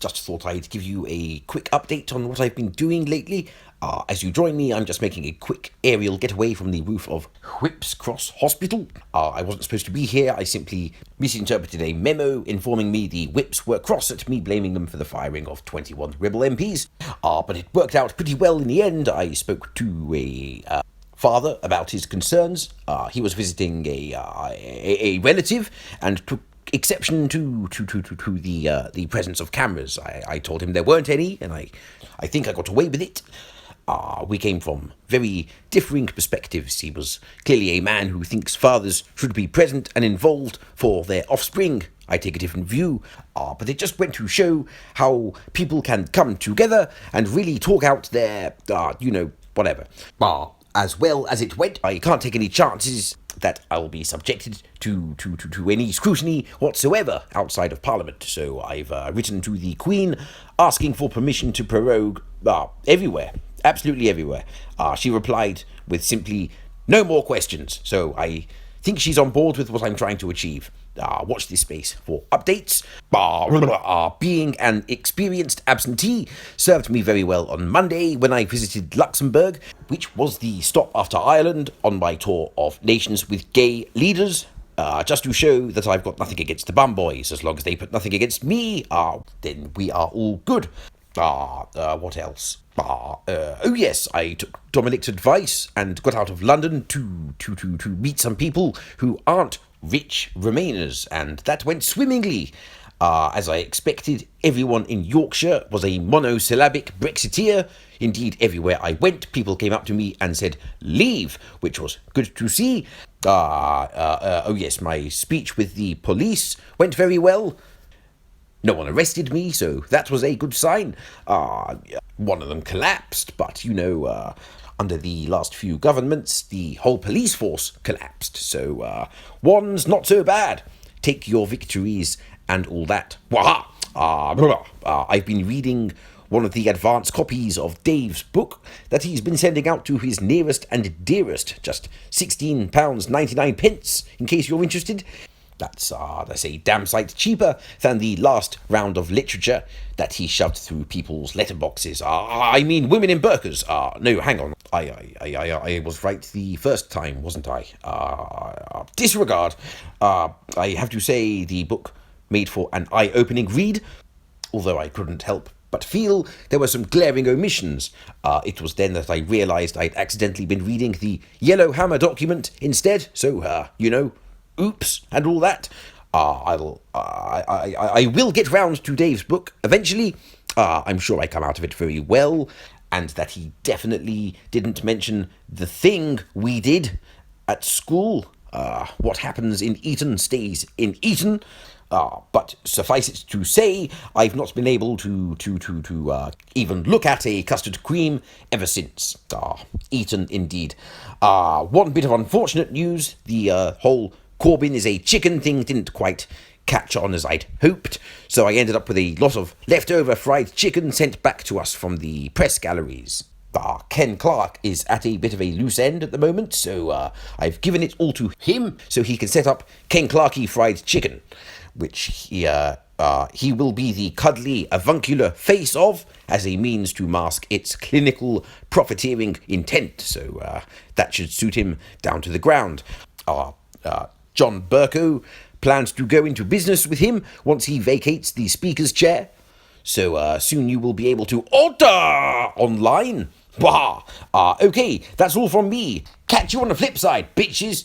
just thought I'd give you a quick update on what I've been doing lately. As you join me, I'm just making a quick aerial getaway from the roof of Whips Cross Hospital. I wasn't supposed to be here. I simply misinterpreted a memo informing me the Whips were cross at me blaming them for the firing of 21 rebel MPs. But it worked out pretty well in the end. I spoke to a father about his concerns. He was visiting a relative and took exception to the presence of cameras. I told him there weren't any, and I think I got away with it. We came from very differing perspectives. He was clearly a man who thinks fathers should be present and involved for their offspring. I take a different view, but it just went to show how people can come together and really talk out their, whatever. As well as it went, I can't take any chances that I'll be subjected to any scrutiny whatsoever outside of Parliament. So I've written to the Queen asking for permission to prorogue everywhere, absolutely everywhere. She replied with simply, no more questions. So I think she's on board with what I'm trying to achieve. Watch this space for updates. Being an experienced absentee served me very well on Monday when I visited Luxembourg, which was the stop after Ireland on my tour of nations with gay leaders. Just to show that I've got nothing against the bum boys. As long as they put nothing against me, then we are all good. What else? Oh yes, I took Dominic's advice and got out of London to meet some people who aren't rich Remainers, and that went swimmingly. As I expected, everyone in Yorkshire was a monosyllabic Brexiteer. Indeed, everywhere I went, people came up to me and said, leave, which was good to see. Oh yes, my speech with the police went very well. No one arrested me, so that was a good sign. One of them collapsed, but, under the last few governments, the whole police force collapsed. So, one's not so bad. Take your victories and all that. I've been reading one of the advance copies of Dave's book that he's been sending out to his nearest and dearest. Just £16.99, in case you're interested. That's a damn sight cheaper than the last round of literature that he shoved through people's letterboxes. I mean, women in burqas. No, hang on. I was right the first time, wasn't I? Disregard. I have to say the book made for an eye-opening read, although I couldn't help but feel there were some glaring omissions. It was then that I realised I'd accidentally been reading the Yellow Hammer document instead, so, oops, and all that. I will get round to Dave's book eventually. I'm sure I come out of it very well, and that he definitely didn't mention the thing we did at school. What happens in Eton stays in Eton. But suffice it to say, I've not been able to even look at a custard cream ever since. Eton indeed. One bit of unfortunate news, the whole Corbyn is a chicken thing didn't quite catch on as I'd hoped, so I ended up with a lot of leftover fried chicken sent back to us from the press galleries. Ken Clarke is at a bit of a loose end at the moment, so I've given it all to him so he can set up Ken Clarke fried chicken, which he will be the cuddly, avuncular face of as a means to mask its clinical profiteering intent, so that should suit him down to the ground. John Bercow plans to go into business with him once he vacates the Speaker's chair. So soon you will be able to order online. Okay, that's all from me. Catch you on the flip side, bitches.